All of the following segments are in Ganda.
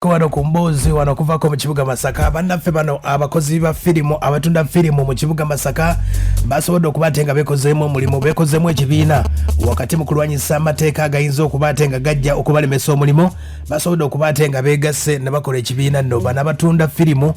wano ku Mboozi wano kuvako mu kibuga Masaka bannaffe bano abakozi ba firimu abatunda firimu mu kibuga Masaka basobodde okubaate nga bekozeemu omulimu bekozeemu ekibiina wakati mu kulwanyisa amateeka agayinza okubaate nga gajja okubalemesa omulimu basobodde okubaate nga beegasse ne bakola ekibiina nno bano abatunda firimu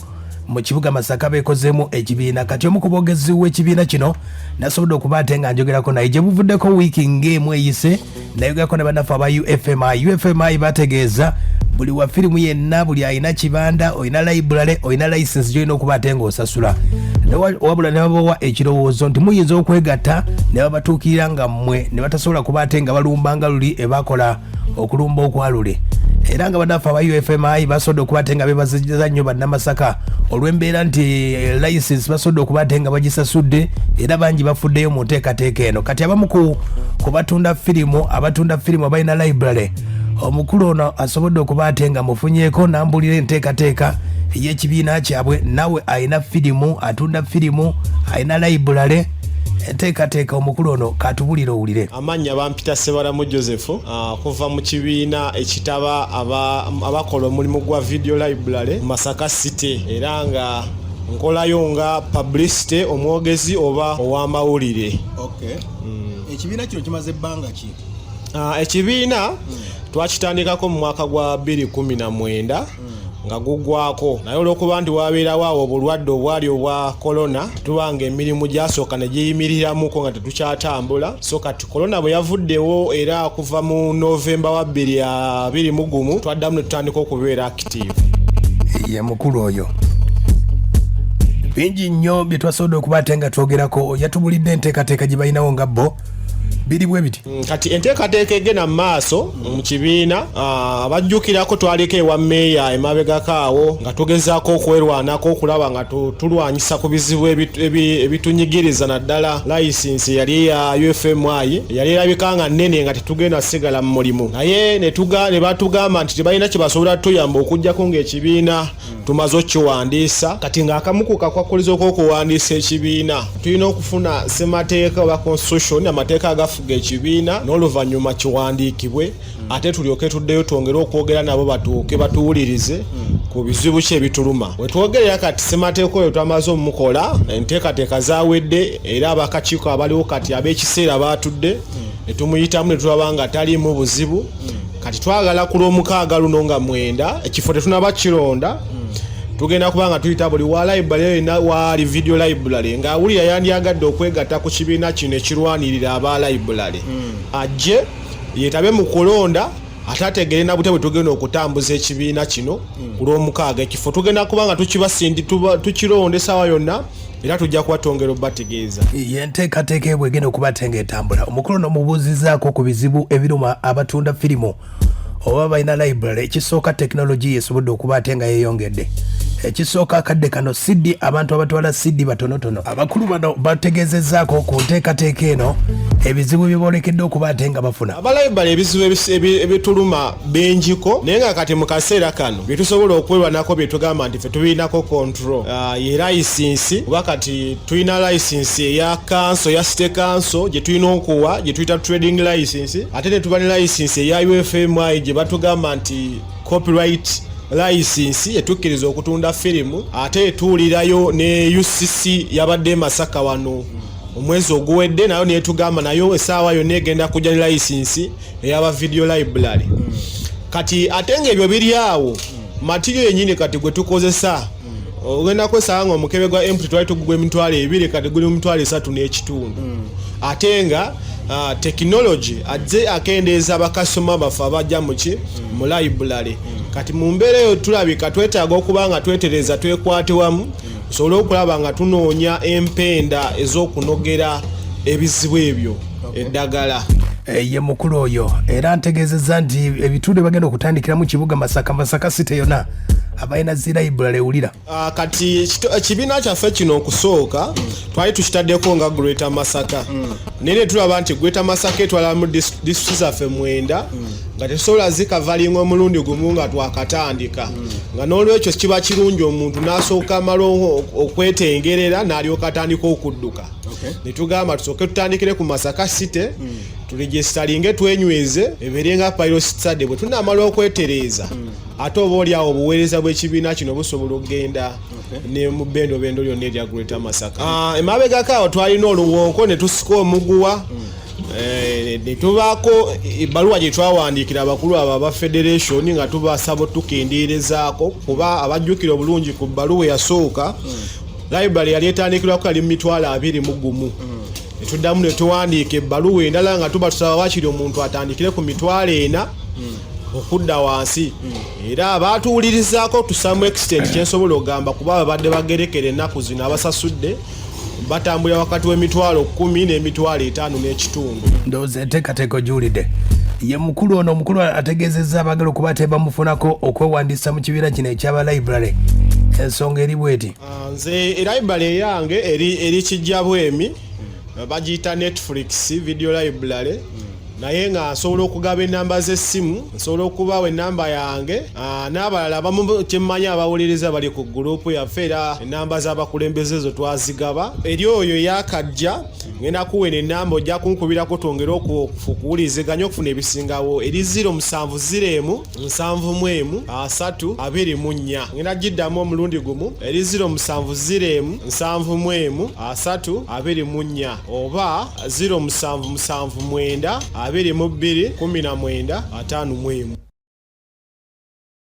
mu kibuga Masaka bekozeemu ekibiina kati omu ku boogezi w'ekibiina kino nasobodde okubaate nga njogerako naye gye buvuddeko wiiki ng'emu eyise nayogerako ne bannaffe aba UFMI bategeeza buli wa firimu yenna buli alina kibanda olina library olina license gyolina okubaate ng'osasula wabula ne babawa ekirowoozo nti muyinza okwegatta ne babatuukirira nga mmwe ne batasobola kubaate nga balumba nga luli ebakola okulumba okwalule era nga bannaffe aba UFMI basobodde okubaate nga beebazizza nnyo bannamasaka olw'embeera nti license basobodde okubaate nga bagisasudde era bangi bafuddeyo mu nteekateeka eno kati abamu ku batunda firimu abalina library omukulu ono asobodde okubaate nga mufunyeeko n'ambulira enteekateeka ey'ekibiina kyabwe nawe alina firimu atunda firimu alina library enteekateeka omukulu ono katubulira owulire. Amannya bampita Sebalamu Joseph kuva mu kibiina ekitaba abakola omulimu gwa video library Masaka City era nga nkolayo nga publicity omwogezi oba ow'amawulire. Ekibiina kino kimaze ebbanga ki? Ekibiina twakitandikako mu mwaka gwa 2019 nga gugwako naye olw'okuba nti wabeerawo awo obulwadde obwali obwa korona tubanga emirimu gyasooka ne giyimiriramuko nga tetukyatambula so kati korona bwe yavuddewo era kuva mu Novemba wa 2021 twaddamu ne tutandika okubeera active. Ye mukulu oyo bingi nnyo bye twasobodde okubaate nga twogerako yatubulidde enteekateeka gye balinawo nga bo biri bwe biti kati enteekateeka egenda mu maaso mu kibiina abajjukirako twaliko ewa meeya emabegako awo nga tugezaako okwerwanako okulaba nga tulwanyisa ku bizibu ebitunyigiriza naddala license yali ya UFMI yali erabika nga nnene nga tetugenda sigala mu mulimu naye ne batugamba nti tebalina kye basobola tuyamba okuggyako ng'ekibiina tumaze okukiwandiisa kati ng'akamu ku kakwakuliza okuwandiisa ekibiina tulina okufuna ssemateeka oba constitution amateeka agafuga ekibiina n'oluvannyuma kiwandiikibwe ate tulyoke tuddeyo twongere okwogera nabo batuuke batuwulirize ku bizibu ki ebituluma we twogerera kati ssemateeka oyo twamaze omukola enteekateeka zaawedde era abakakiiko abaliwo kati ab'ekiseera baatudde ne tumuyitamu ne tulaba nga taliimu buzibu kati twagala ku lw'omukaaga luno nga 9 ekifo tetunaba kironda tugenda kubanga tuyita buli wa library na wali video library nga awulira yandyagadde okwegatta ku kibiina kino ekirwanirira aba library ajje yetabe mu kulonda atategere na bute bwe tugenda okutambuza ekibiina kino ku lw'omukaaga ekifo tugenda kubanga tukibasindi tukironde sawa yonna era tujja kubatongera obategeeza yenteekateeka ebwe egenda okubatenga etambula omukulu n'omubuuzizaako ku bizibu ebiruma abatunda firimu oba balina library ekisooka tekinologi yesobodde okubaate nga yeeyongedde ekisooka akadde kano CD abantu abatwala CD batonotono abakulu bano bategeezezzaako ku nteekateeka eno ebizibu bye boolekedde okubaate nga bafuna abalibrary ebizibu ebituluma benjiko naye nga kati mu kaseera kano bye tusobola okwerwanako bye tugamba nti ffe tubirinako control ye license oba kati tulina license eya council ya city council gye tulina okuwa gye tuyita trading license ate ne tuba ne license eya UFMI gye batugamba nti copyright license etukkiriza okutunda firimu ate etuulirayo ne UCC yabadde Masaka wano omwezi oguwedde nayo netugamba nayo essaawa yonna egenda kujja ne license eyaba video library kati ate ng'ebyo biri awo material yennyini kati gwe tukozesa ogenda kwesanga nga omukebe gwa empty twali tugugwa emitwalo 2 kati guli mu 3.5 ate nga technology ajje akendeeza abakasoma bafe abajja mu library kati mu mbeera eyo tulabika twetaaga okuba nga twetereza twekwate wamu tusobole okulaba nga tunoonya empenda ez'okunogera ebizibu ebyo eddagala. Ye mukulu oyo era ntegeezezza nti ebitundu bagenda okutandikira mu kibuga Masaka City yonna abalina zi library ewulira kati ekibiina kyaffe kino okusooka twali tukitaddeko nga Greater Masaka naye tulaba nti Greater Masaka etwala mu district zaffe 9 nga tesobola zikavalinga omulundi gumu nga twakatandika nga n'olwekyo kiba kirungi omuntu n'asooka amalo okwetengerera n'alyoka atandika okudduka ne tugamba tusooke tutandikire ku Masaka City turegistaringe twenyweze eberenga pilot study bwe tunamala okwetereza ate oba oliawo obuweereza bw'ekibiina kino busobola okugenda ne mu bendo lyonna erya Greater Masaka. Emabegako awo twalina oluwonko ne tusika omuguwa ne tubaako ebbaluwa gye twawandiikira abakulu abo aba federation nga tubasaba otukendeerezaako kuba abajjukira obulungi ku bbaluwa eyasooka library yali etandikirwako yali mu 21,000 ne tuddamu ne tuwandiika ebbaluwa endala nga tuba tusaba wakiri omuntu atandikire ku 4,000 okudda wansi era baatuwulirizaako tusamu extent kyensobola okugamba kuba babadde bagerekera ennaku zino abasasudde batambulira wakati w'10,000 n'emitwalo 5 n'ekitundu. Ndowooza enteekateeka ogiwulidde. Ye mukulu ono omukulu ategeezezza abagala okuba tebamufunako okwewandiisa mu kibiina kino ekyaba library. Ensonga eri bweti. Nze library yange eri kijja bwemi bagiyita Netflix video library. Naye nga nsobola okugaba ennamba z'essimu, nsobola okubawa ennamba yange n'abalala abamu kyemmanyi abawuliriza bali ku gurupu yaffe era ennamba z'abakulembeze zo twazigaba. Eri oyo yakajja ngenda kuwena ennamba ojja kunkubirako twongere okuwuliriziganya okufuna ebisingawo eri 0701 71 324. Ngenda giddamu omulundi gumu eri 0701 71 324 oba 0779 22 19 51.